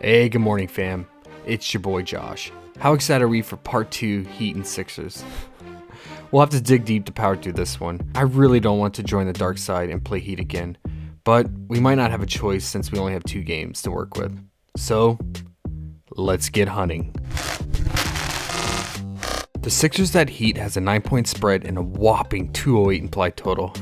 Hey, good morning, fam. It's your boy Josh. How excited are we for part 2 Heat and Sixers? We'll have to dig deep to power through this one. I really don't want to join the dark side and play Heat again, but we might not have a choice since we only have 2 games to work with. So, let's get hunting. The Sixers at Heat has a 9-point spread and a whopping 208 implied total.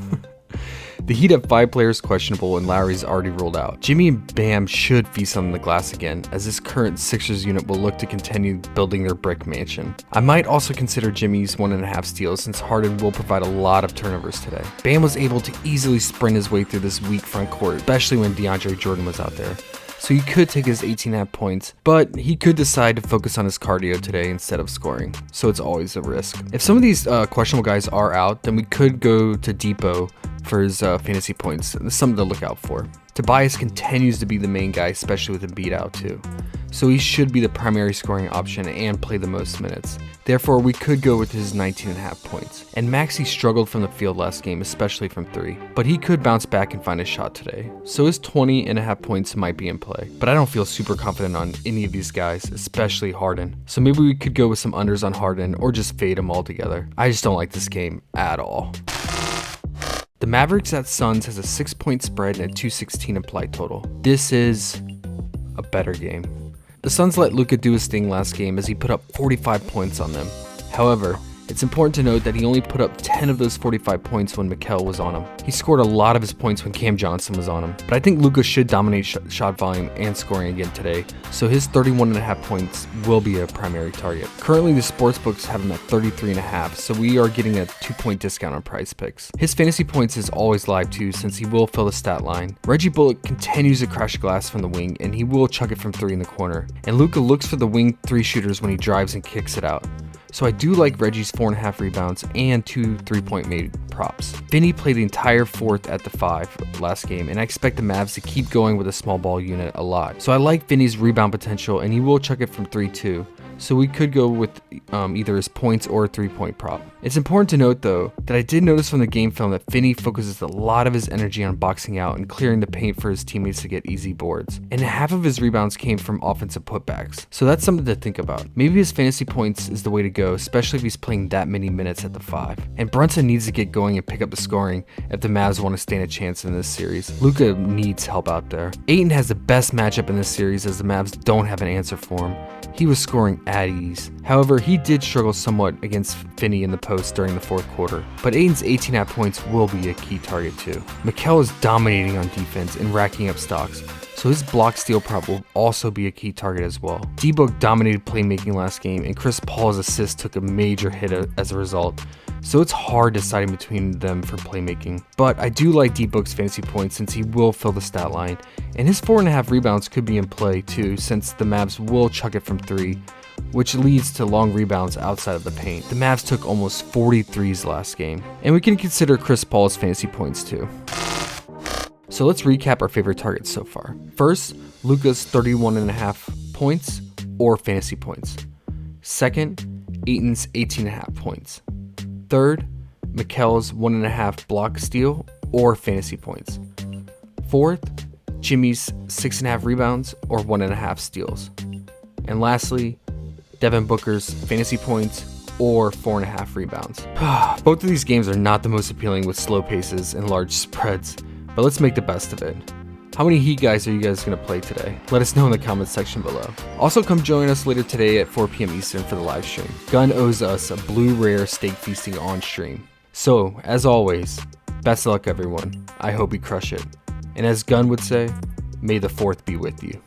The Heat have 5 players questionable and Lowry's already ruled out. Jimmy and Bam should feast on the glass again, as this current Sixers unit will look to continue building their brick mansion. I might also consider Jimmy's 1.5 steals since Harden will provide a lot of turnovers today. Bam was able to easily sprint his way through this weak front court, especially when DeAndre Jordan was out there. So he could take his 18.5 points, but he could decide to focus on his cardio today instead of scoring, so it's always a risk. If some of these questionable guys are out, then we could go to Depot for his fantasy points. That's something to look out for. Tobias continues to be the main guy, especially with Embiid out too. So he should be the primary scoring option and play the most minutes. Therefore, we could go with his 19.5 points. And Maxey struggled from the field last game, especially from 3. But he could bounce back and find a shot today. So his 20.5 points might be in play. But I don't feel super confident on any of these guys, especially Harden. So maybe we could go with some unders on Harden or just fade him altogether. I just don't like this game at all. The Mavericks at Suns has a 6-point spread and a 216 implied total. This is a better game. The Suns let Luka do his thing last game as he put up 45 points on them. However, it's important to note that he only put up 10 of those 45 points when Mikal was on him. He scored a lot of his points when Cam Johnson was on him. But I think Luka should dominate shot volume and scoring again today, so his 31.5 points will be a primary target. Currently, the sportsbooks have him at 33.5, so we are getting a 2-point discount on Prizepicks. His fantasy points is always live too, since he will fill the stat line. Reggie Bullock continues to crash glass from the wing, and he will chuck it from 3 in the corner. And Luka looks for the wing 3 shooters when he drives and kicks it out. So I do like Reggie's 4.5 rebounds and 2 3-point made props. Vinny played the entire 4th at the 5 last game, and I expect the Mavs to keep going with a small ball unit a lot. So I like Vinny's rebound potential, and he will chuck it from 3 too. So we could go with either his points or a 3-point prop. It's important to note though that I did notice from the game film that Vinny focuses a lot of his energy on boxing out and clearing the paint for his teammates to get easy boards. And half of his rebounds came from offensive putbacks. So that's something to think about. Maybe his fantasy points is the way to go, especially if he's playing that many minutes at the 5. And Brunson needs to get going and pick up the scoring if the Mavs want to stand a chance in this series. Luka needs help out there. Ayton has the best matchup in this series as the Mavs don't have an answer for him. He was scoring at ease. However, he did struggle somewhat against Finney in the post during the 4th quarter, but Ayton's 18.5 points will be a key target too. Mikal is dominating on defense and racking up stocks, so his block steal prop will also be a key target as well. D-Book dominated playmaking last game, and Chris Paul's assist took a major hit as a result, so it's hard deciding between them for playmaking. But I do like D-Book's fantasy points since he will fill the stat line, and his 4.5 rebounds could be in play too since the Mavs will chuck it from 3, which leads to long rebounds outside of the paint. The Mavs took almost 43s last game, and we can consider Chris Paul's fantasy points too. So let's recap our favorite targets so far. First, Luka's 31.5 points or fantasy points. Second, Ayton's 18.5 points. Third, Mikal's 1.5 block steal or fantasy points. Fourth, Jimmy's 6.5 rebounds or 1.5 steals. And lastly, Devin Booker's fantasy points or 4.5 rebounds. Both of these games are not the most appealing with slow paces and large spreads, but let's make the best of it. How many Heat guys are you guys going to play today? Let us know in the comments section below. Also, come join us later today at 4 p.m. Eastern for the live stream. Gun owes us a blue rare steak feasting on stream. So, as always, best of luck everyone. I hope you crush it. And as Gun would say, may the 4th be with you.